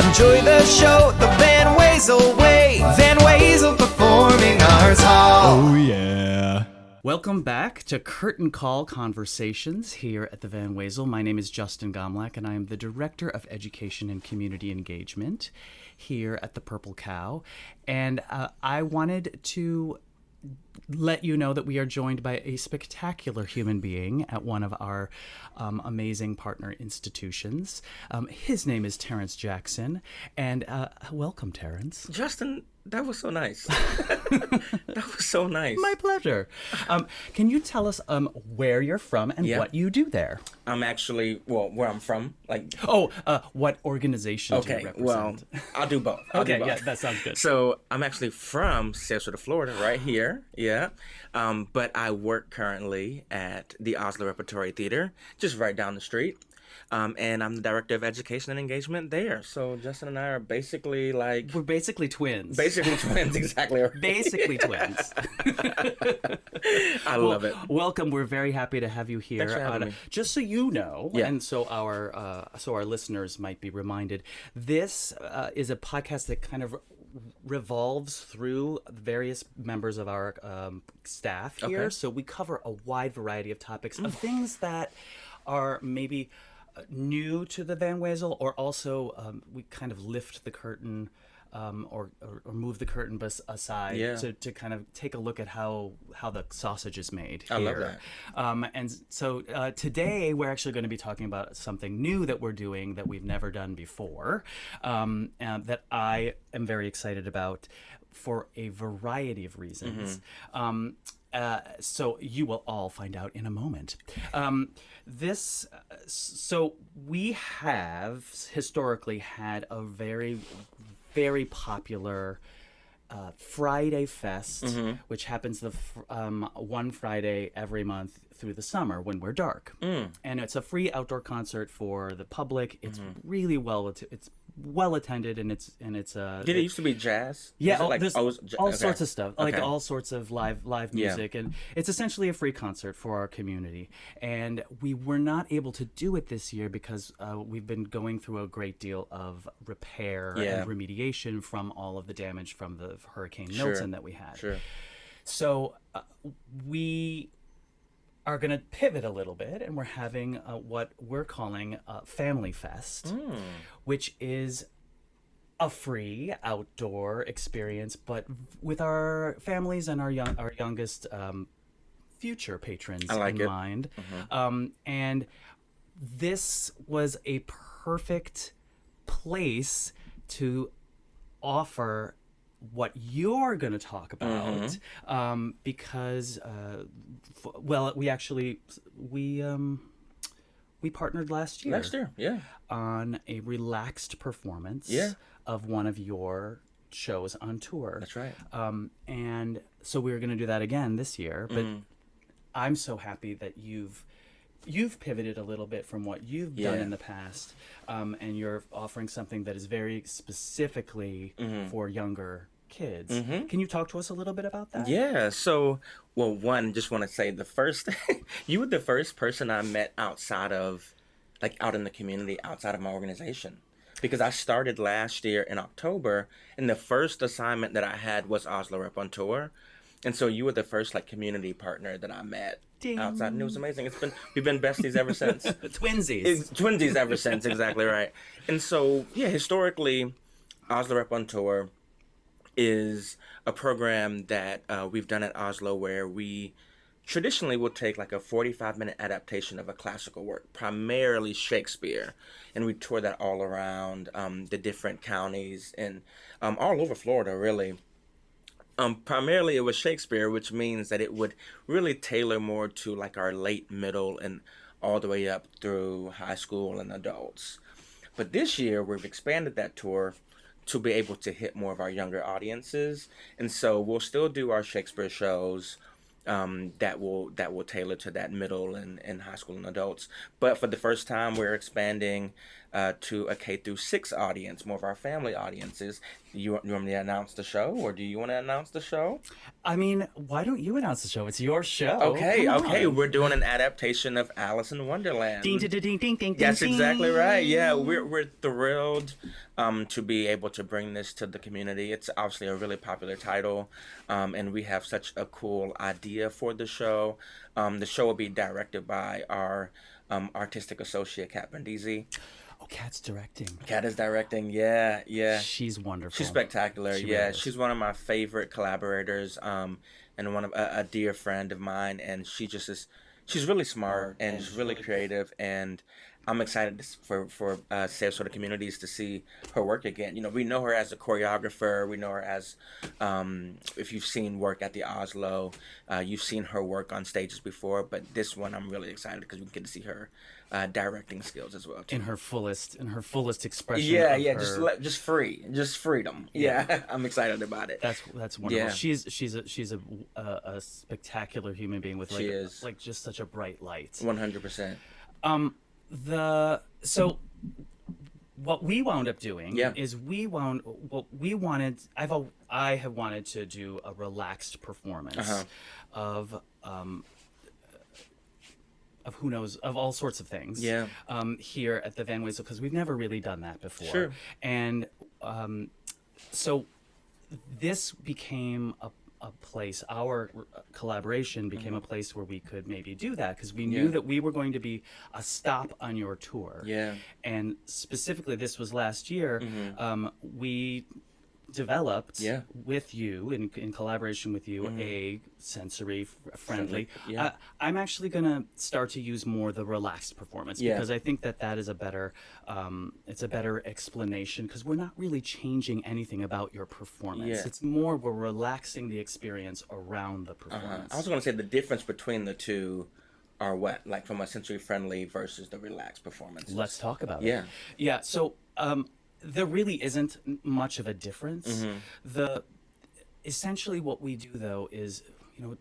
Enjoy the show the Van Wezel way. Van Wezel Performing Arts Hall. Oh, yeah. Welcome back to Curtain Call Conversations here at the Van Wezel. My name is Justin Gomlak, and I am the Director of Education and Community Engagement here at the Purple Cow. And I wanted to let you know that we are joined by a spectacular human being at one of our amazing partner institutions. His name is Terrance Jackson, and welcome, Terrance. Justin, that was so nice. That was so nice. My pleasure. Can you tell us where you're from and what you do there? I'm actually, where I'm from. What organization do you represent? Well, I'll do both. Yeah, that sounds good. So I'm actually from Sarasota, Florida, right here. Yeah. But I work currently at the Asolo Repertory Theatre, just right down the street. And I'm the Director of Education and Engagement there. So Justin and I are basically We're basically twins. Basically twins, exactly. Right. Basically twins. I love it. Welcome. We're very happy to have you here. Thanks for having me. Just so you know, and so our listeners might be reminded, this is a podcast that kind of revolves through various members of our staff here. Okay. So we cover a wide variety of topics of things that are maybe new to the Van Wezel, or also we kind of lift the curtain or move the curtain aside to kind of take a look at how the sausage is made here. I love that. And so today we're actually going to be talking about something new that we're doing that we've never done before, and that I am very excited about for a variety of reasons. So you will all find out in a moment. So we have historically had a very, very popular Friday Fest, which happens one Friday every month through the summer when we're dark. And it's a free outdoor concert for the public. It's really well attended, and it's Did it used to be jazz? Yeah, there's all sorts of stuff, like all sorts of live music, and it's essentially a free concert for our community. And we were not able to do it this year because we've been going through a great deal of repair and remediation from all of the damage from the Hurricane Milton that we had. Sure. So we are going to pivot a little bit, and we're having what we're calling Family Fest, which is a free outdoor experience, but with our families and our youngest future patrons in mind. And this was a perfect place to offer what you're going to talk about, because we partnered last year on a relaxed performance of one of your shows on tour. That's right. And so we were going to do that again this year, but I'm so happy that you've pivoted a little bit from what you've done in the past, and you're offering something that is very specifically for younger kids. Can you talk to us a little bit about that? Yeah. So, just want to say you were the first person I met outside of, out in the community, outside of my organization. Because I started last year in October, and the first assignment that I had was Asolo Rep on Tour. And so you were the first community partner that I met outside, and it was amazing. We've been besties ever since. Twinsies ever since, exactly right. And so historically, Asolo Rep on Tour is a program that we've done at Asolo where we traditionally will take a 45-minute adaptation of a classical work, primarily Shakespeare, and we tour that all around the different counties and all over Florida, really. Primarily it was Shakespeare, which means that it would really tailor more to our late middle and all the way up through high school and adults. But this year we've expanded that tour to be able to hit more of our younger audiences. And so we'll still do our Shakespeare shows that will tailor to that middle and high school and adults. But for the first time, we're expanding to a K through 6 audience, more of our family audiences. You want me to announce the show, or do you want to announce the show? I mean, why don't you announce the show? It's your show. Okay, Come okay. on. We're doing an adaptation of Alice in Wonderland. Ding, ding, ding, ding, ding, That's ding, exactly ding. right. Yeah, we're thrilled to be able to bring this to the community. It's obviously a really popular title, and we have such a cool idea for the show. The show will be directed by our artistic associate, Kat Brindisi. Oh, Kat's directing. Kat is directing. Yeah, yeah. She's wonderful. She's spectacular. She Yeah, really is. she's one of my favorite collaborators, and one of a dear friend of mine. And she just is. She's really smart and she's really creative, and I'm excited for Sarasota communities to see her work again. You know, we know her as a choreographer. We know her as, if you've seen work at the Asolo, you've seen her work on stages before. But this one, I'm really excited because we get to see her directing skills as well too. in her fullest expression. Yeah, of yeah, her- just freedom. Yeah, I'm excited about it. That's wonderful. Yeah. She's a spectacular human being with She is. like just such a bright light. 100%. So what we wound up doing Yeah. is I have wanted to do a relaxed performance of who knows, of all sorts of things. Yeah. Here at the Van Wezel, because we've never really done that before. Sure. And so this became a place, our collaboration became a place where we could maybe do that, because we knew Yeah. that we were going to be a stop on your tour. Yeah. And specifically, this was last year, we developed Yeah. with you, in collaboration with you, a sensory friendly. Yeah. I'm actually going to start to use more the relaxed performance, Yeah. because I think that is a better, it's a better explanation, because we're not really changing anything about your performance. Yeah. It's more we're relaxing the experience around the performance. I was going to say the difference between the two are what, like from a sensory friendly versus the relaxed performance. Let's talk about Yeah. it. Yeah. So there really isn't much of a difference. Essentially what we do though is,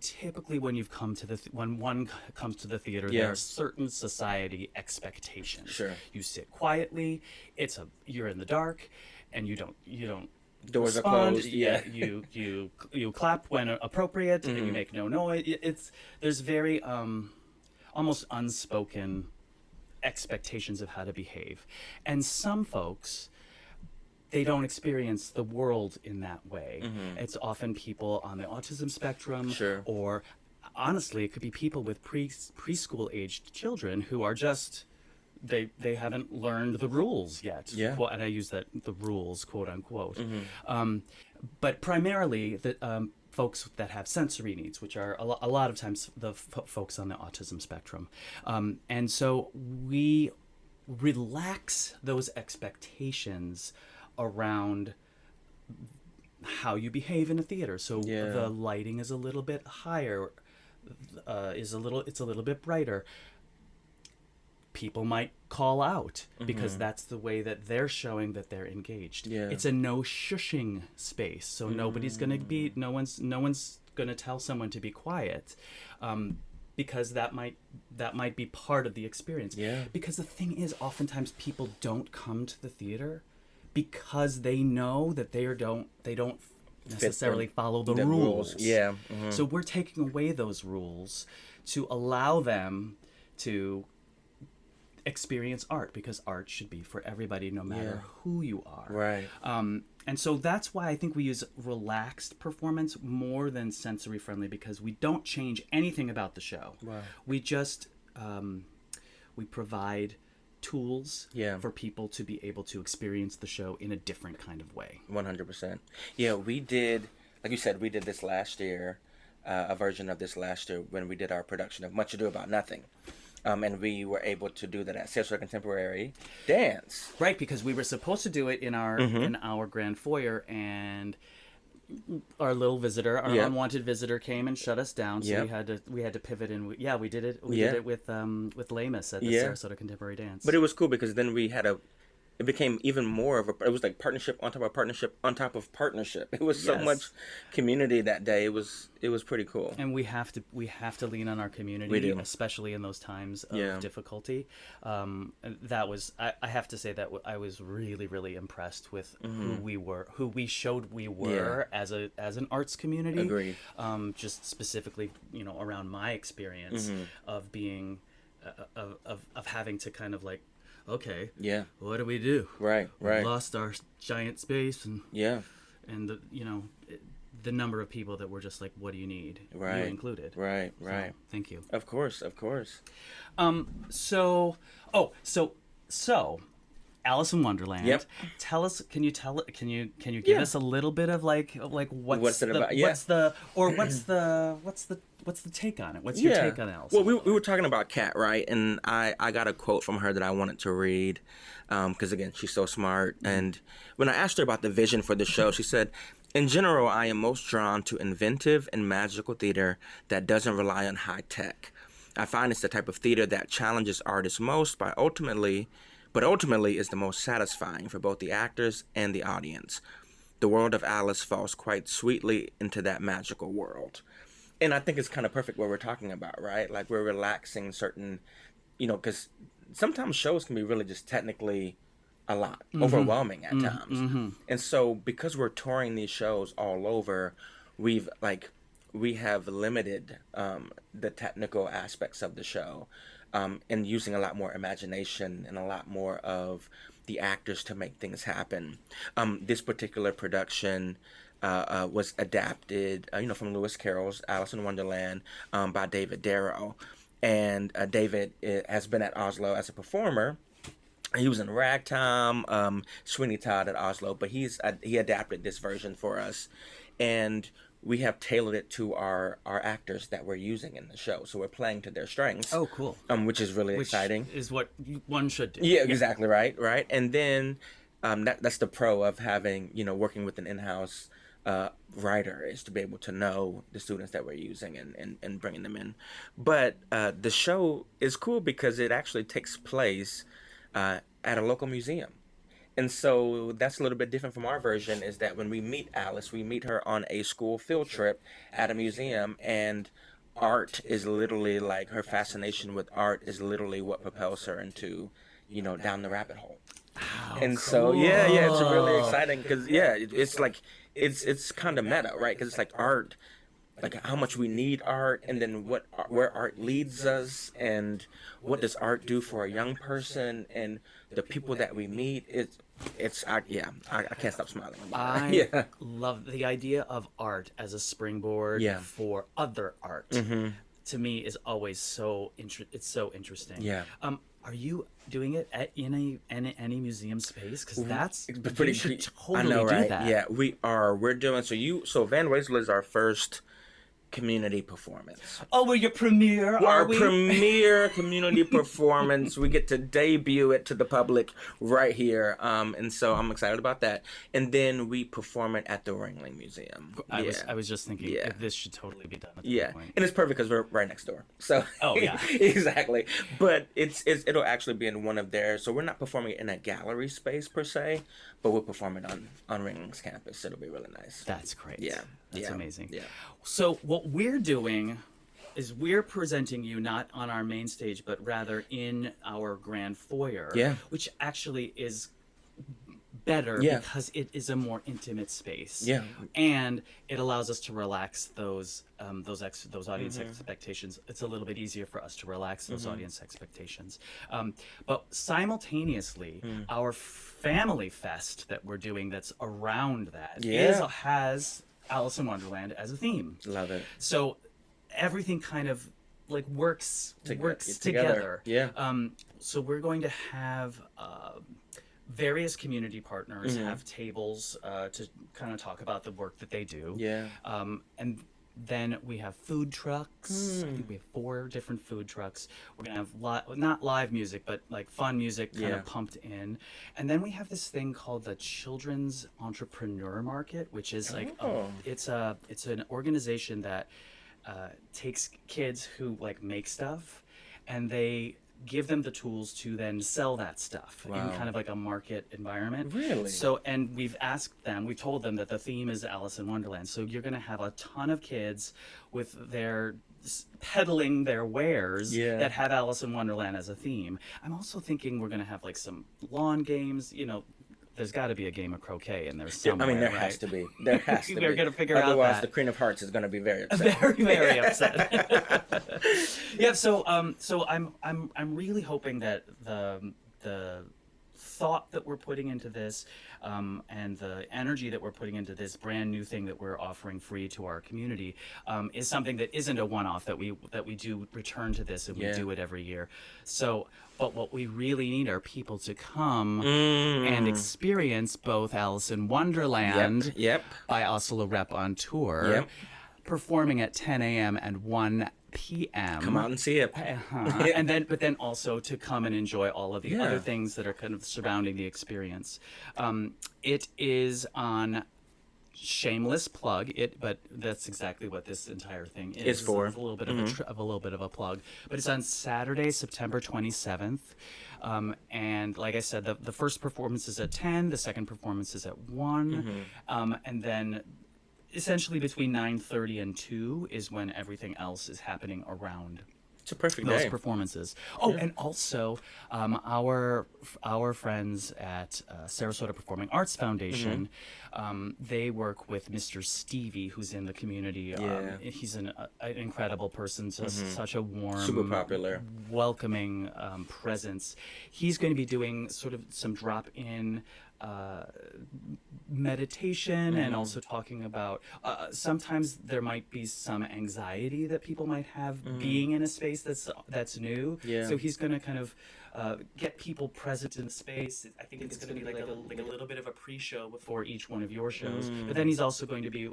typically when you've come to when one comes to the theater, Yeah. there are certain society expectations. Sure. You sit quietly. You're in the dark, and you don't. Doors are respond. closed. Yeah. You clap when appropriate, and you make no noise. There's very almost unspoken expectations of how to behave, and some folks, they don't experience the world in that way. It's often people on the autism spectrum, Sure. or honestly, it could be people with preschool aged children who are just they haven't learned the rules yet. Yeah. And I use the rules, quote unquote. But primarily the folks that have sensory needs, which are a lot of times the folks on the autism spectrum. And so we relax those expectations around how you behave in a theater. So Yeah. the lighting is a little bit higher, it's a little bit brighter. People might call out because that's the way that they're showing that they're engaged. Yeah. It's a no shushing space, so nobody's gonna be no one's gonna tell someone to be quiet, because that might be part of the experience. Yeah. Because the thing is, oftentimes people don't come to the theater because they know that they don't necessarily follow the rules. Yeah. So we're taking away those rules to allow them to experience art, because art should be for everybody, no matter who you are. Right. And so that's why I think we use relaxed performance more than sensory friendly, because we don't change anything about the show. Wow. We just we provide tools for people to be able to experience the show in a different kind of way. 100%. Yeah, we did, like you said, we did this last year, a version of this last year when we did our production of Much Ado About Nothing. And we were able to do that at Sarasota Contemporary Dance. Right, because we were supposed to do it in our grand foyer, and our little visitor, our unwanted visitor, came and shut us down. So we had to pivot, and we did it. We did it with Lamus at the Sarasota Contemporary Dance. But it was cool because then we had a it became even more of it was like partnership on top of partnership on top of partnership. It was so Yes. much community that day. It was pretty cool. And we have to lean on our community, We do. especially in those times of Yeah. difficulty. That was I have to say that I was really, really impressed with who we showed we were as an arts community. Agreed. Just specifically, around my experience of being of having to kind of like, okay, Yeah. what do we do? Right. We lost our giant space and Yeah. the number of people that were just like, what do you need? Right. You included. Right. So, thank you. Of course. So Alice in Wonderland. Yep. Tell us, can you give us a little bit of like What's it about? Yeah. What's the take on it? What's your take on Alice? Well, we were talking about Kat, right? And I got a quote from her that I wanted to read because, again, she's so smart. And when I asked her about the vision for the show, she said, "In general, I am most drawn to inventive and magical theater that doesn't rely on high tech. I find it's the type of theater that challenges artists most but ultimately is the most satisfying for both the actors and the audience. The world of Alice falls quite sweetly into that magical world." And I think it's kind of perfect what we're talking about, right? Like we're relaxing certain, because sometimes shows can be really just technically a lot, overwhelming at times. And so because we're touring these shows all over, we have limited the technical aspects of the show and using a lot more imagination and a lot more of the actors to make things happen. This particular production was adapted, from Lewis Carroll's Alice in Wonderland by David Darrow. And David has been at Oslo as a performer. He was in Ragtime, Sweeney Todd at Oslo, but he adapted this version for us. And we have tailored it to our actors that we're using in the show. So we're playing to their strengths. Oh, cool. Which is really exciting. Is what one should do. Yeah, exactly right. And then that's the pro of having, working with an in-house writer, is to be able to know the students that we're using and bringing them in. But the show is cool because it actually takes place at a local museum. And so that's a little bit different from our version, is that when we meet Alice, we meet her on a school field trip at a museum, and art is literally like her fascination with art is literally what propels her into, down the rabbit hole. And so, yeah, it's really exciting because, it's like, it's kind of meta, right? Because it's like art, like how much we need art, and then where art leads us, and what does art do for a young person, and the people that we meet. I can't stop smiling about it. I love the idea of art as a springboard for other art. To me, is always so interesting. Yeah. Are you doing it in any museum space? Because that's pretty. You should totally I know, right? do that. Yeah, we are. We're doing so. Van Wezel is our first community performance. Oh, we're your premiere, are we? Our premiere community performance. We get to debut it to the public right here, and so I'm excited about that. And then we perform it at the Ringling Museum. I was just thinking, this should totally be done at that point. And it's perfect because we're right next door. So exactly. But it'll actually be in one of theirs. So we're not performing it in a gallery space per se, but we'll perform it on Ringling's campus. It'll be really nice. That's great. Yeah. That's amazing. Yeah. So what we're doing is we're presenting you not on our main stage, but rather in our grand foyer, which actually is better because it is a more intimate space. Yeah. And it allows us to relax those audience expectations. It's a little bit easier for us to relax those audience expectations. But simultaneously, our family fest that we're doing that's around that has Alice in Wonderland as a theme. Love it. So everything kind of like works together. Yeah. So we're going to have various community partners have tables to kind of talk about the work that they do. Yeah. And then we have food trucks. I think we have 4 different food trucks. We're going to have not live music, but like fun music kind of pumped in. And then we have this thing called the Children's Entrepreneur Market, which is like it's an organization that takes kids who like make stuff, and they give them the tools to then sell that stuff in Wow. kind of like a market environment. Really? So, and we've told them that the theme is Alice in Wonderland. So you're going to have a ton of kids with their peddling their wares Yeah. that have Alice in Wonderland as a theme. I'm also thinking we're going to have like some lawn games, you know. There's got to be a game of croquet in there somewhere. I mean, there right? has to be. There has to be. We're gonna figure out Otherwise, that. the Queen of Hearts is going to be very upset. Very, very upset. Yeah. So I'm really hoping that the thought that we're putting into this, and the energy that we're putting into this brand new thing that we're offering free to our community, is something that isn't a one-off. That we do return to this and we Yeah. do it every year. So, but what we really need are people to come and experience both Alice in Wonderland Yep. by Asolo Rep on tour, Yep. performing at 10 a.m. and 1 p.m. Come out and see it. And then also to come and enjoy all of the Yeah. other things that are kind of surrounding the experience. It is on shameless plug it, but that's exactly what this entire thing is. It's for. It's a little bit of a little bit of a plug, but it's on Saturday, September 27th. And like I said, the first performance is at 10, the second performance is at 1, and then essentially between 9:30 and 2 is when everything else is happening around It's a perfect those day. performances. Oh, and also our friends at Sarasota Performing Arts Foundation, they work with Mr. Stevie, who's in the community. Yeah. He's an incredible person, just such a warm, Super popular. welcoming presence. He's going to be doing sort of some drop-in meditation and also talking about sometimes there might be some anxiety that people might have being in a space that's new. Yeah. So he's going to kind of get people present in the space. I think it's going to be like a little bit of a pre-show before each one of your shows. But then he's also going to be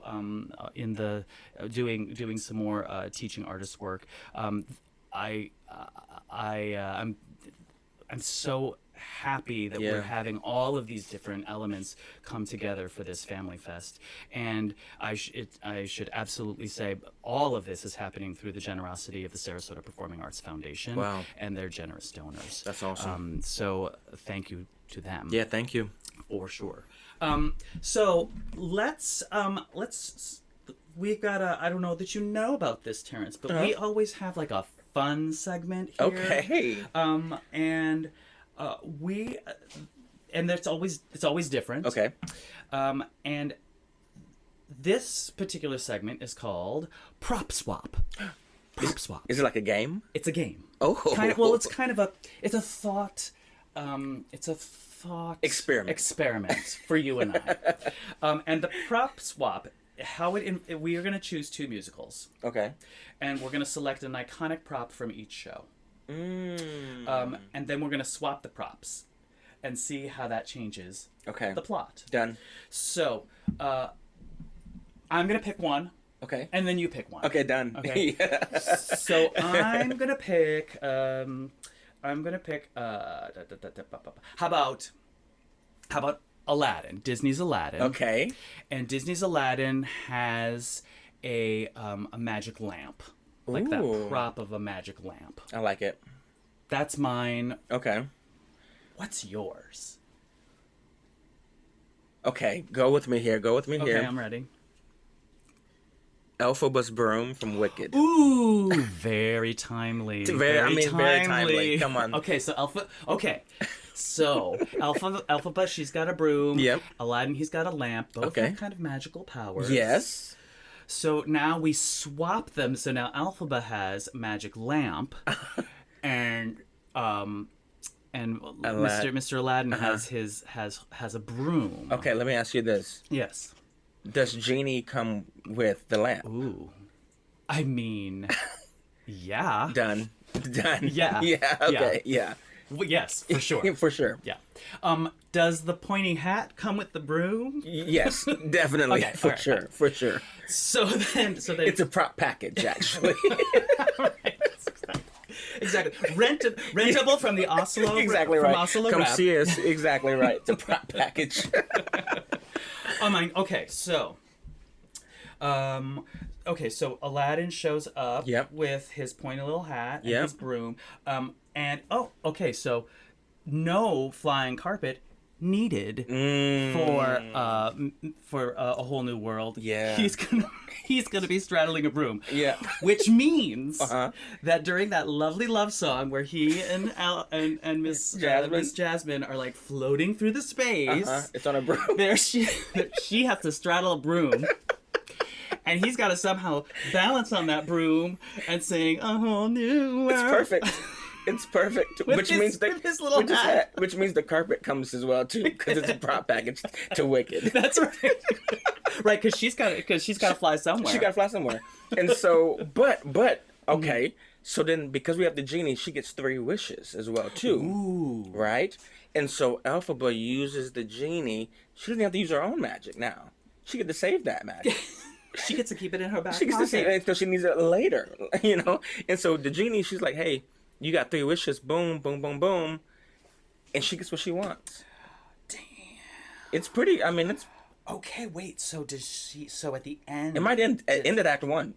in the doing some more teaching artist work. I'm so happy that we're having all of these different elements come together for this Family Fest, and I should absolutely say all of this is happening through the generosity of the Sarasota Performing Arts Foundation. Wow. And their generous donors. That's awesome. So thank you to them. Yeah, thank you. For sure. So let's we've got I don't know that you know about this, Terrance, but we always have like a fun segment here. Okay. And it's always different. Okay. And this particular segment is called Prop Swap. Prop Swap. Is it like a game? It's a game. Oh. It's a thought. It's a thought Experiment for you and I. And the Prop Swap. We are going to choose 2 musicals. Okay. And we're going to select an iconic prop from each show. And then we're going to swap the props and see how that changes the plot. Done. So, I'm going to pick one. Okay. And then you pick one. Okay, done. Okay. Yeah. So I'm going to pick, how about Aladdin, Disney's Aladdin. Okay. And Disney's Aladdin has a magic lamp. Like that Ooh. prop of a magic lamp. I like it. That's mine. Okay. What's yours? Okay, go with me here. Okay, I'm ready. Elphaba's broom from Wicked. Ooh, very timely. Very timely. Come on. Okay, so Elphaba, she's got a broom. Yep. Aladdin, he's got a lamp. Both Okay. have kind of magical powers. Yes. So now we swap them. So now Elphaba has magic lamp, and Mr. Aladdin has a broom. Okay, let me ask you this. Yes. Does Genie come with the lamp? Ooh. I mean, yeah. Done. Yeah. Yeah, okay, yeah. Well, yes, for sure. For sure. Yeah. Does the pointy hat come with the broom? Yes, definitely. Okay, for all right, sure, fine. for sure. So then It's a prop package, actually. Right, exactly. Rentable from the Asolo. Exactly from right. Asolo Come Rep. see us. Exactly right. It's a prop package. Okay, so. So Aladdin shows up Yep. with his pointy little hat and Yep. his broom. And okay, so no flying carpet needed for a whole new world. Yeah. He's gonna be straddling a broom. Yeah. Which means that during that lovely love song where he and Miss Jasmine are like floating through the space, It's on a broom. there she has to straddle a broom. And he's got to somehow balance on that broom and sing a whole new world. It's perfect. It's perfect. Which means the carpet comes as well too, because it's a prop package to Wicked. That's right. Right, because she's got to fly somewhere. She got to fly somewhere. And so, but okay. So then, because we have the genie, she gets 3 wishes as well too. Ooh. Right. And so Elphaba uses the genie. She doesn't have to use her own magic now. She gets to save that magic. She gets to keep it in her back She gets to save it until she needs it later. And so the genie, she's like, hey, you got 3 wishes. Boom, boom, boom, boom. And she gets what she wants. Damn. It's pretty, I mean, it's... Okay, wait, so does she... So at the end... It might end at Act 1.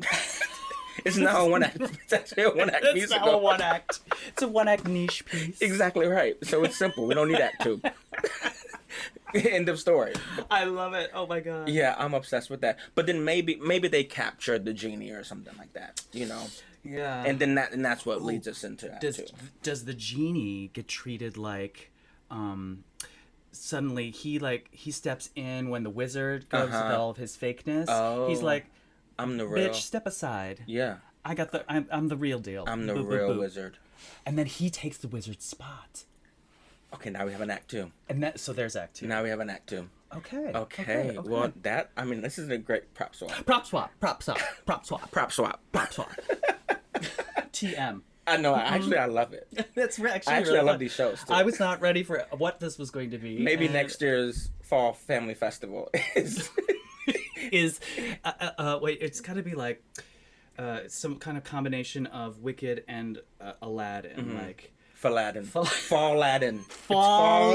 It's now a 1-act... It's actually a 1-act musical. It's now a 1-act... It's a 1-act niche piece. Exactly right. So it's simple. We don't need Act 2. End of story. I love it. Oh my god. Yeah, I'm obsessed with that. But then maybe they captured the genie or something like that, Yeah. And then that's what leads us into that too. Does the genie get treated like suddenly he steps in when the wizard goes with all of his fakeness? Oh, he's like, I'm the real. Bitch, step aside. Yeah. I'm the real deal. I'm the Boo, boo, real boo. wizard. And then he takes the wizard's spot. Okay, now we have an Act 2. And so there's Act 2. Now we have an Act 2. Okay. Well, this is a great prop swap. Prop swap. TM. I know. Actually, I love it. That's actually I really love fun. these shows too. I was not ready for what this was going to be. Maybe next year's Fall Family Festival is wait, it's got to be like some kind of combination of Wicked and Aladdin, like Fall-Laddin. Fall-Laddin. Oh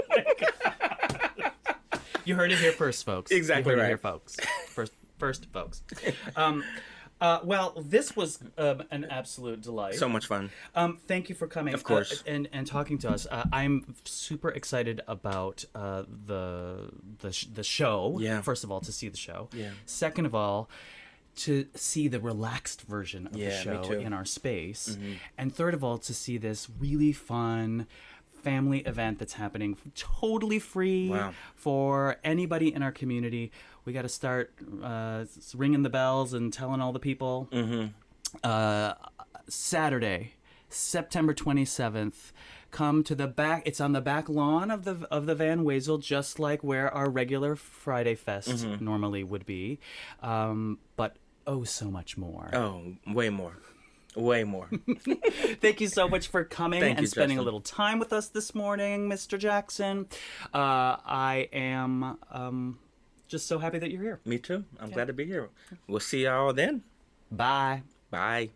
my god! You heard it here first, folks. Exactly you heard right. it here, folks. First, folks. Well, this was an absolute delight. So much fun. Thank you for coming. Of course. And talking to us. I'm super excited about the show. Yeah. First of all, to see the show. Yeah. Second of all, to see the relaxed version of the Me show too. in our space. Mm-hmm. And third of all, to see this really fun family event that's happening totally free for anybody in our community. We got to start ringing the bells and telling all the people. Mm-hmm. Saturday, September 27th. Come to the back. It's on the back lawn of the Van Wezel, just like where our regular Friday Fest normally would be. But so much more. Oh, way more. Way more. Thank you so much for coming and spending Justin. a little time with us this morning, Mr. Jackson. I am just so happy that you're here. Me too. I'm glad to be here. We'll see y'all then. Bye. Bye.